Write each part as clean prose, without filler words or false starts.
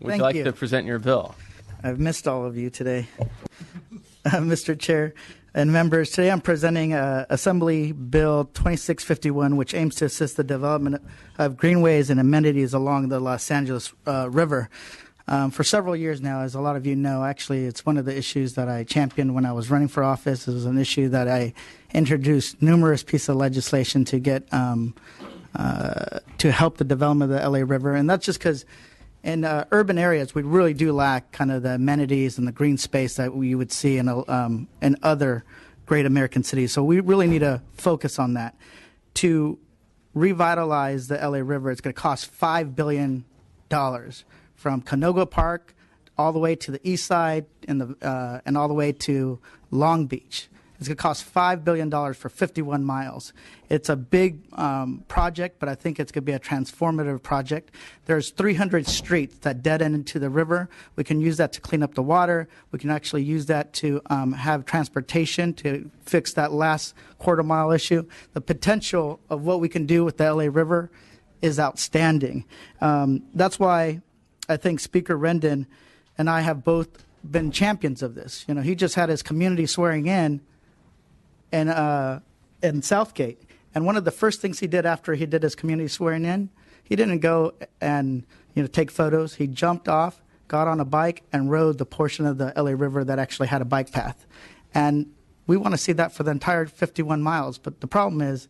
Would you like to present your bill? I've missed all of you today. Mr. Chair and members, today I'm presenting Assembly Bill 2651, which aims to assist the development of greenways and amenities along the Los Angeles River. For several years now, as a lot of you know, actually it's one of the issues that I championed when I was running for office. It was an issue that I introduced numerous pieces of legislation to get to help the development of the LA River. And that's just because in urban areas, we really do lack kind of the amenities and the green space that we would see in other great American cities. So we really need to focus on that. To revitalize the LA River, it's going to cost $5 billion from Canoga Park all the way to the east side and all the way to Long Beach. It's going to cost $5 billion for 51 miles. It's a big project, but I think it's going to be a transformative project. There's 300 streets that dead end into the river. We can use that to clean up the water. We can actually use that to have transportation to fix that last quarter mile issue. The potential of what we can do with the LA River is outstanding. That's why I think Speaker Rendon and I have both been champions of this. You know, he just had his community swearing in Southgate. And one of the first things he did after he did his community swearing in, he didn't go and take photos. He jumped off, got on a bike, and rode the portion of the LA River that actually had a bike path. And we want to see that for the entire 51 miles. But the problem is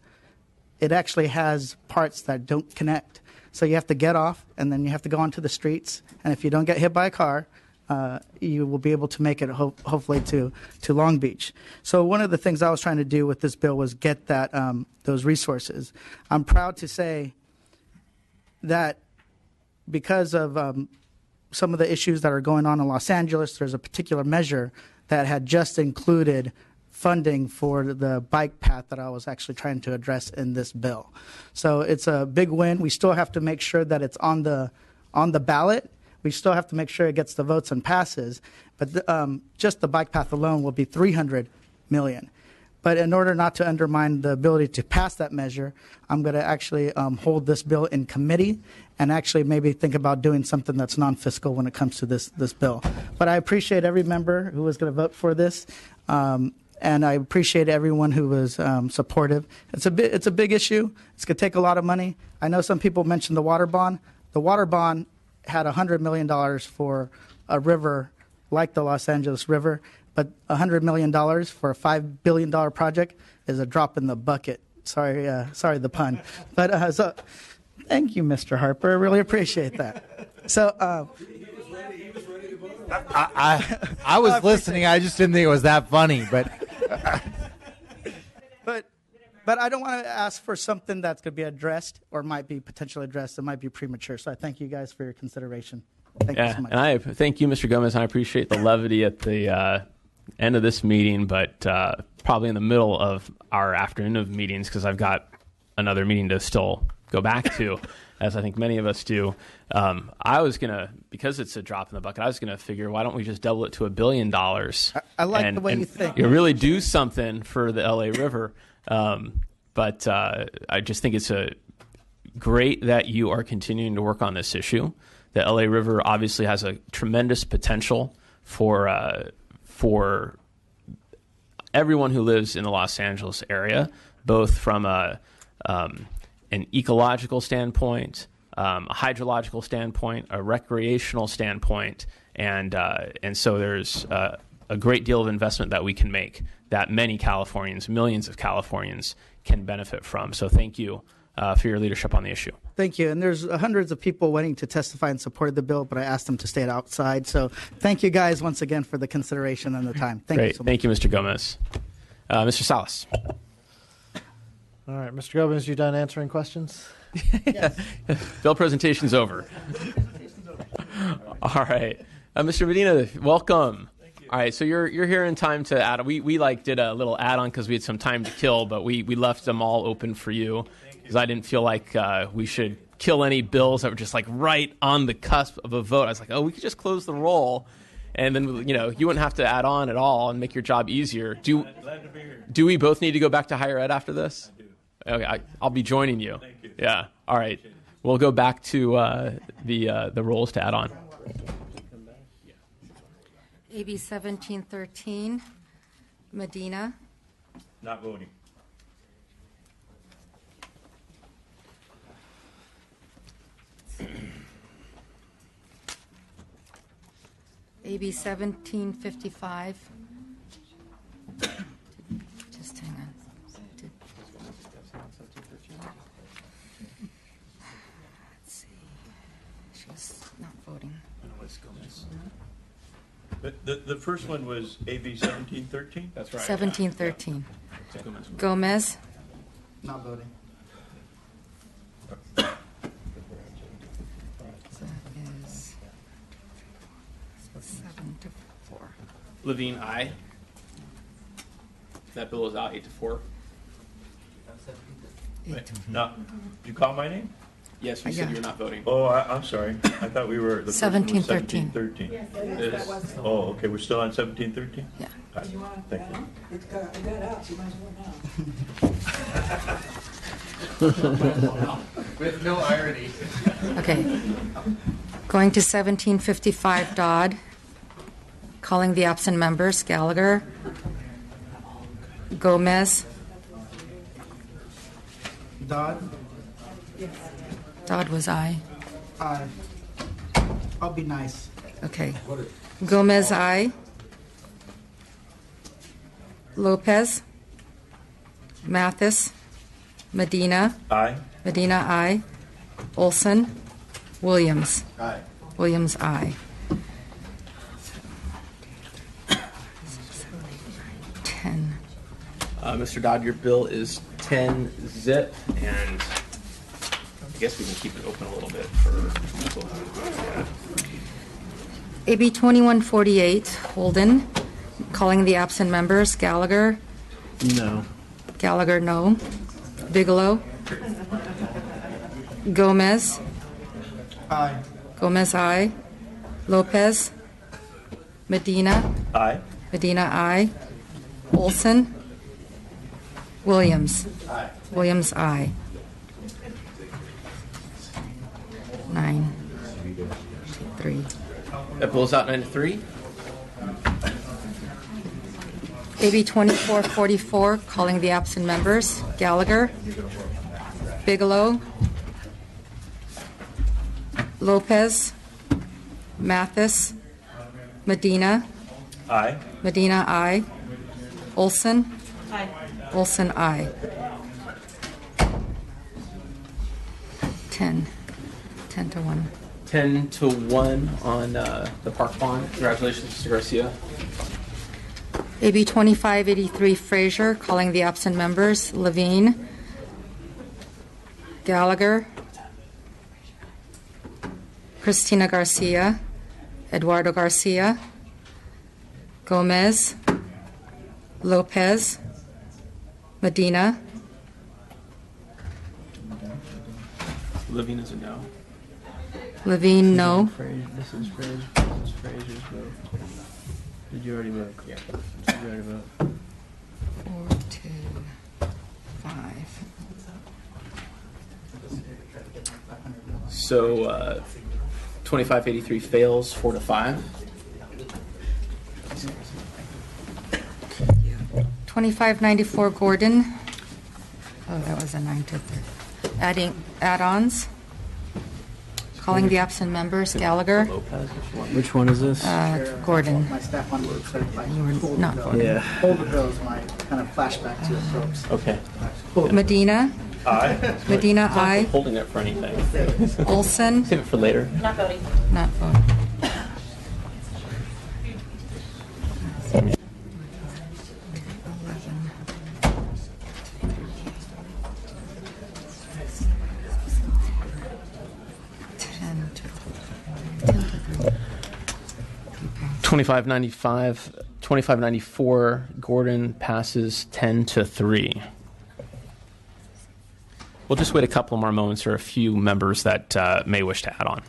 it actually has parts that don't connect. So you have to get off, and then you have to go onto the streets. And if you don't get hit by a car, you will be able to make it hopefully to Long Beach. So one of the things I was trying to do with this bill was get that those resources. I'm proud to say that because of some of the issues that are going on in Los Angeles, there's a particular measure that had just included funding for the bike path that I was actually trying to address in this bill. So it's a big win. We still have to make sure that it's on the ballot. We still have to make sure it gets the votes and passes, but just the bike path alone will be $300 million. But in order not to undermine the ability to pass that measure, I'm going to actually hold this bill in committee and actually maybe think about doing something that's non-fiscal when it comes to this bill. But I appreciate every member who was going to vote for this, and I appreciate everyone who was supportive. It's a big issue. It's going to take a lot of money. I know some people mentioned the water bond. The water bond had $100 million for a river like the Los Angeles River, but $100 million for a $5 billion project is a drop in the bucket. Sorry the pun. But so, thank you, Mr. Harper. I really appreciate that. So I was listening. I just didn't think it was that funny. But I don't want to ask for something that's going to be addressed or might be potentially addressed that might be premature. So I thank you guys for your consideration. Thank you so much. And I thank you, Mr. Gomez, and I appreciate the levity at the end of this meeting, but probably in the middle of our afternoon of meetings because I've got another meeting to still go back to, as I think many of us do. I was going to, because it's a drop in the bucket, I was going to figure, why don't we just double it to $1 billion? I like the way you think. You really do something for the LA River. But I just think it's great that you are continuing to work on this issue. The LA River obviously has a tremendous potential for everyone who lives in the Los Angeles area, both from an ecological standpoint, a hydrological standpoint, a recreational standpoint, and so there's a great deal of investment that we can make that many Californians, millions of Californians, can benefit from. So thank you for your leadership on the issue. Thank you. And there's hundreds of people waiting to testify in support of the bill, but I asked them to stay outside. So thank you guys once again for the consideration and the time. Thank you so much. Thank you, Mr. Gomez. Mr. Salas. All right, Mr. Gomez, you done answering questions? Yes. Bill presentation's over. All right. Mr. Medina, welcome. All right, so you're here in time to add. We did a little add-on because we had some time to kill, but we left them all open for you because I didn't feel like we should kill any bills that were just right on the cusp of a vote. I was like, we could just close the roll, and then you wouldn't have to add on at all and make your job easier. Glad to be here. Do we both need to go back to higher ed after this? I do. Okay, I'll be joining you. Thank you. Yeah. All right. We'll go back to the rolls to add on. AB 1713, Medina. Not voting. AB 1755. Just hang on. Let's see. She's not voting. The first one was AB 1713? That's right. 1713. Yeah. Gomez. Not voting. That is 7 to 4. Levine, aye. That bill is out 8-4. 8 to 4. No. Did you call my name? Yes, you said you're not voting. Oh, I'm sorry. I thought we were. The first one was 1713. 1713. It is. Oh, okay. We're still on 1713? Yeah. Thank you. It got out, you might as well now. With no irony. Okay. Going to 1755, Dodd. Calling the absent members, Gallagher. Gomez. Dodd. Dodd was aye. Aye. I'll be nice. Okay. Gomez, aye. Lopez. Mathis. Medina. Aye. Medina, aye. Olson. Williams. Aye. Williams, aye. 10. Mr. Dodd, your bill is 10 zip, and I guess we can keep it open a little bit for people. Yeah. AB 2148, Holden. Calling the absent members, Gallagher. No. Gallagher, no. Bigelow. Gomez. Aye. Gomez, aye. Lopez. Medina. Aye. Medina, aye. Olson. Williams. Aye. Williams, aye. 9. 3. That bill is out 9-3. AB 2444, calling the absent members, Gallagher. Bigelow. Lopez. Mathis. Medina. Aye. Medina, aye. Olson. Olson, aye. 10. 10 to 1. 10-1 on the park bond. Congratulations, Mr. Garcia. AB 2583, Frazier, calling the absent members, Levine. Gallagher. Christina Garcia. Eduardo Garcia. Gomez. Lopez. Medina. Levine is a no. Levine, no. This is Frazier's vote. Did you already vote? Yeah. Did you already vote? 4 to 5. So 2583 fails 4-5. 2594, Gordon. Oh, that was a 9 to 3. Adding add-ons. Calling the absent members, Gallagher. Lopez, Which one is this? Gordon. My staff wanted to certify. You were not voting. Yeah. Hold the bills, my kind of flashback to the folks. Okay. Medina. Aye. Medina, aye. Holding it for anything. Olson. Save it for later. Not voting. 2594, Gordon passes 10-3. We'll just wait a couple more moments for a few members that may wish to add on.